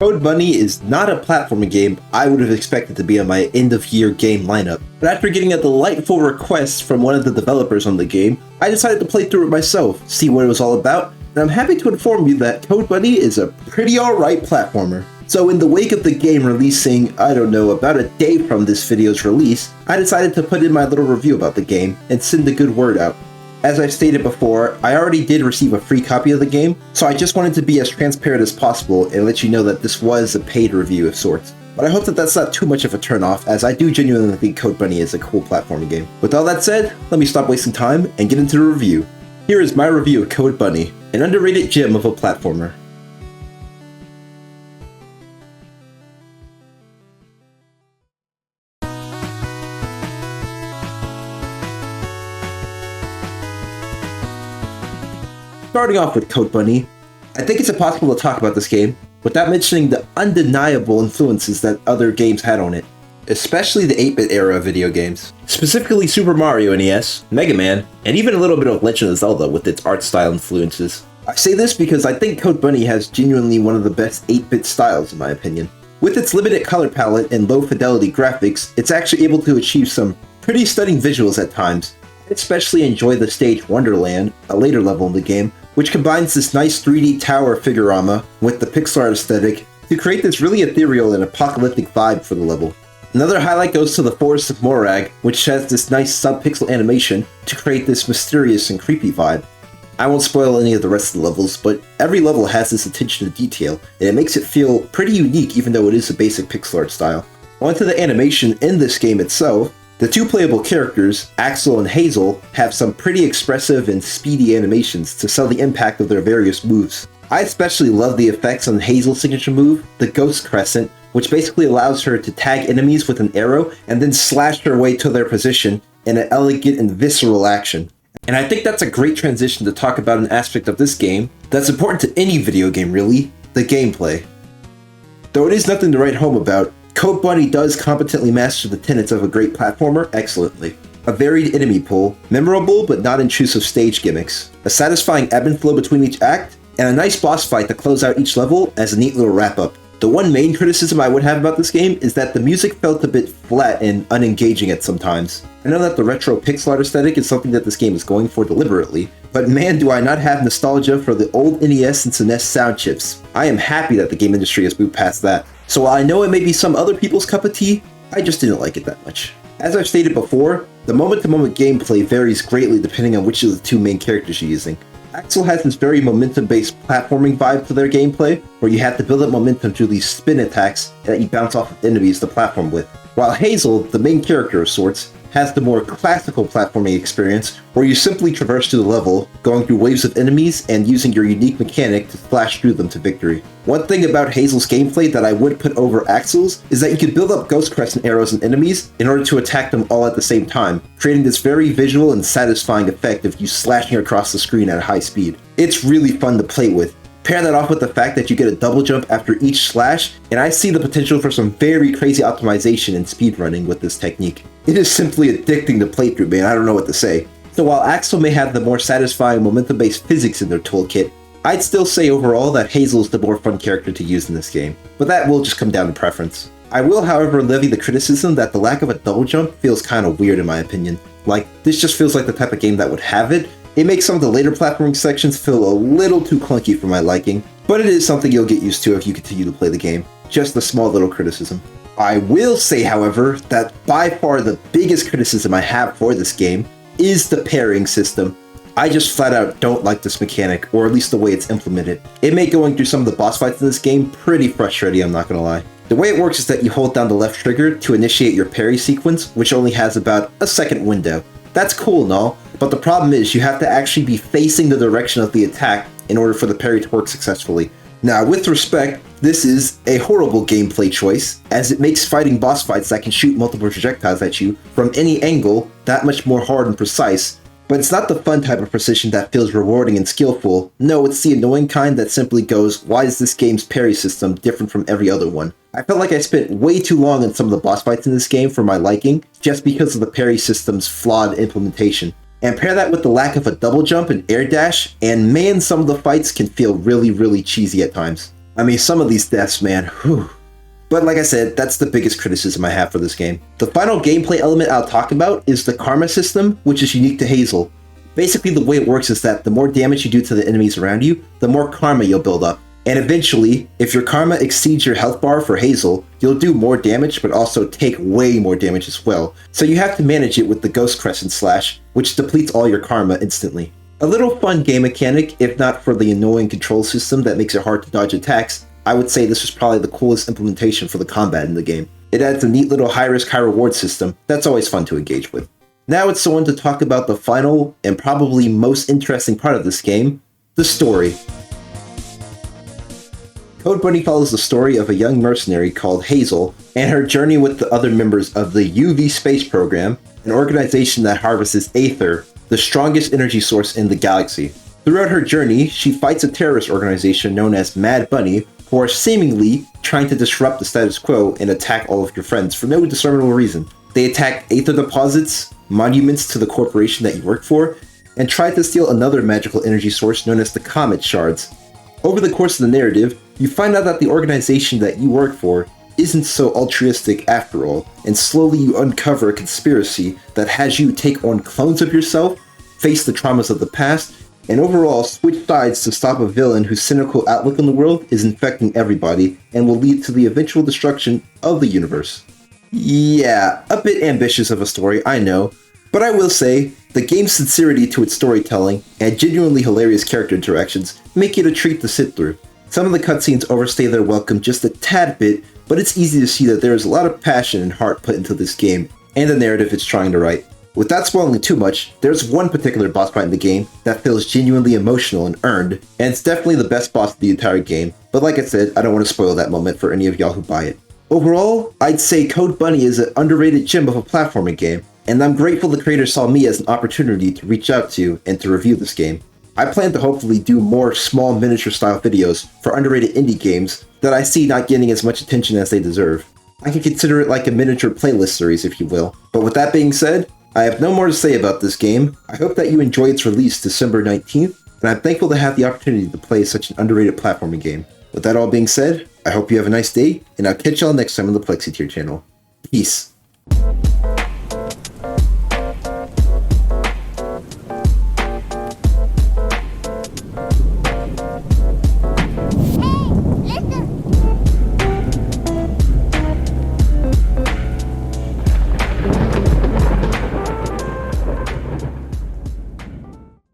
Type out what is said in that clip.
Code Bunny is not a platforming game I would have expected to be on my end-of-year game lineup, but after getting a delightful request from one of the developers on the game, I decided to play through it myself, see what it was all about, and I'm happy to inform you that Code Bunny is a pretty alright platformer. So in the wake of the game releasing, I don't know, about a day from this video's release, I decided to put in my little review about the game and send a good word out. As I've stated before, I already did receive a free copy of the game, so I just wanted to be as transparent as possible and let you know that this was a paid review of sorts. But I hope that that's not too much of a turnoff, as I do genuinely think Code Bunny is a cool platforming game. With all that said, let me stop wasting time and get into the review. Here is my review of Code Bunny, an underrated gem of a platformer. Starting off with Code Bunny, I think it's impossible to talk about this game without mentioning the undeniable influences that other games had on it, especially the 8-bit era of video games, specifically Super Mario NES, Mega Man, and even a little bit of Legend of Zelda with its art style influences. I say this because I think Code Bunny has genuinely one of the best 8-bit styles in my opinion. With its limited color palette and low fidelity graphics, it's actually able to achieve some pretty stunning visuals at times. I especially enjoy the stage Wonderland, a later level in the game, which combines this nice 3D tower figurama with the pixel art aesthetic to create this really ethereal and apocalyptic vibe for the level. Another highlight goes to the Forest of Morag, which has this nice sub-pixel animation to create this mysterious and creepy vibe. I won't spoil any of the rest of the levels, but every level has this attention to detail, and it makes it feel pretty unique even though it is a basic pixel art style. Onto the animation in this game itself, the two playable characters, Axel and Hazel, have some pretty expressive and speedy animations to sell the impact of their various moves. I especially love the effects on Hazel's signature move, the Ghost Crescent, which basically allows her to tag enemies with an arrow and then slash her way to their position in an elegant and visceral action. And I think that's a great transition to talk about an aspect of this game that's important to any video game really, the gameplay. Though it is nothing to write home about, Code Bunny does competently master the tenets of a great platformer excellently. A varied enemy pool, memorable but not intrusive stage gimmicks, a satisfying ebb and flow between each act, and a nice boss fight to close out each level as a neat little wrap-up. The one main criticism I would have about this game is that the music felt a bit flat and unengaging at some times. I know that the retro pixel art aesthetic is something that this game is going for deliberately, but man do I not have nostalgia for the old NES and SNES sound chips. I am happy that the game industry has moved past that. So while I know it may be some other people's cup of tea, I just didn't like it that much. As I've stated before, the moment-to-moment gameplay varies greatly depending on which of the two main characters you're using. Axel has this very momentum-based platforming vibe to their gameplay, where you have to build up momentum through these spin attacks that you bounce off of enemies to platform with. While Hazel, the main character of sorts, has the more classical platforming experience, where you simply traverse through the level, going through waves of enemies and using your unique mechanic to flash through them to victory. One thing about Hazel's gameplay that I would put over Axel's is that you can build up Ghost Crescent arrows and enemies in order to attack them all at the same time, creating this very visual and satisfying effect of you slashing across the screen at a high speed. It's really fun to play with. Pair that off with the fact that you get a double jump after each slash, and I see the potential for some very crazy optimization and speedrunning with this technique. It is simply addicting to play through, man, I don't know what to say. So while Axel may have the more satisfying momentum-based physics in their toolkit, I'd still say overall that Hazel's the more fun character to use in this game, but that will just come down to preference. I will, however, levy the criticism that the lack of a double jump feels kind of weird in my opinion. Like, this just feels like the type of game that would have it. It makes some of the later platforming sections feel a little too clunky for my liking, but it is something you'll get used to if you continue to play the game. Just a small little criticism. I will say, however, that by far the biggest criticism I have for this game is the pairing system. I just flat out don't like this mechanic, or at least the way it's implemented. It made going through some of the boss fights in this game pretty frustrating, I'm not gonna lie. The way it works is that you hold down the left trigger to initiate your parry sequence, which only has about a second window. That's cool and all, but the problem is you have to actually be facing the direction of the attack in order for the parry to work successfully. Now, with respect, this is a horrible gameplay choice, as it makes fighting boss fights that can shoot multiple projectiles at you from any angle that much more hard and precise. But it's not the fun type of precision that feels rewarding and skillful. No, it's the annoying kind that simply goes, why is this game's parry system different from every other one? I felt like I spent way too long on some of the boss fights in this game for my liking, just because of the parry system's flawed implementation. And pair that with the lack of a double jump and air dash, and man, some of the fights can feel really cheesy at times. I mean, some of these deaths, man, whew. But like I said, that's the biggest criticism I have for this game. The final gameplay element I'll talk about is the karma system, which is unique to Hazel. Basically, the way it works is that the more damage you do to the enemies around you, the more karma you'll build up. And eventually, if your karma exceeds your health bar for Hazel, you'll do more damage but also take way more damage as well. So you have to manage it with the Ghost Crescent Slash, which depletes all your karma instantly. A little fun game mechanic, if not for the annoying control system that makes it hard to dodge attacks. I would say this was probably the coolest implementation for the combat in the game. It adds a neat little high risk, high reward system that's always fun to engage with. Now it's on to talk about the final and probably most interesting part of this game, the story. Code Bunny follows the story of a young mercenary called Hazel and her journey with the other members of the UV Space Program, an organization that harvests Aether, the strongest energy source in the galaxy. Throughout her journey, she fights a terrorist organization known as Mad Bunny, who are seemingly trying to disrupt the status quo and attack all of your friends for no discernible reason. They attack Aether deposits, monuments to the corporation that you work for, and try to steal another magical energy source known as the Comet Shards. Over the course of the narrative, you find out that the organization that you work for isn't so altruistic after all, and slowly you uncover a conspiracy that has you take on clones of yourself, face the traumas of the past, and overall switch sides to stop a villain whose cynical outlook on the world is infecting everybody and will lead to the eventual destruction of the universe. Yeah, a bit ambitious of a story, I know, but I will say, the game's sincerity to its storytelling and genuinely hilarious character interactions make it a treat to sit through. Some of the cutscenes overstay their welcome just a tad bit, but it's easy to see that there is a lot of passion and heart put into this game, and the narrative it's trying to write. Without spoiling too much, there's one particular boss fight in the game that feels genuinely emotional and earned, and it's definitely the best boss of the entire game, but like I said, I don't want to spoil that moment for any of y'all who buy it. Overall, I'd say Code Bunny is an underrated gem of a platforming game, and I'm grateful the creator saw me as an opportunity to reach out to and to review this game. I plan to hopefully do more small miniature style videos for underrated indie games that I see not getting as much attention as they deserve. I can consider it like a miniature playlist series, if you will. But with that being said, I have no more to say about this game. I hope that you enjoy its release December 19th, and I'm thankful to have the opportunity to play such an underrated platforming game. With that all being said, I hope you have a nice day, and I'll catch y'all next time on the Plexitier channel. Peace.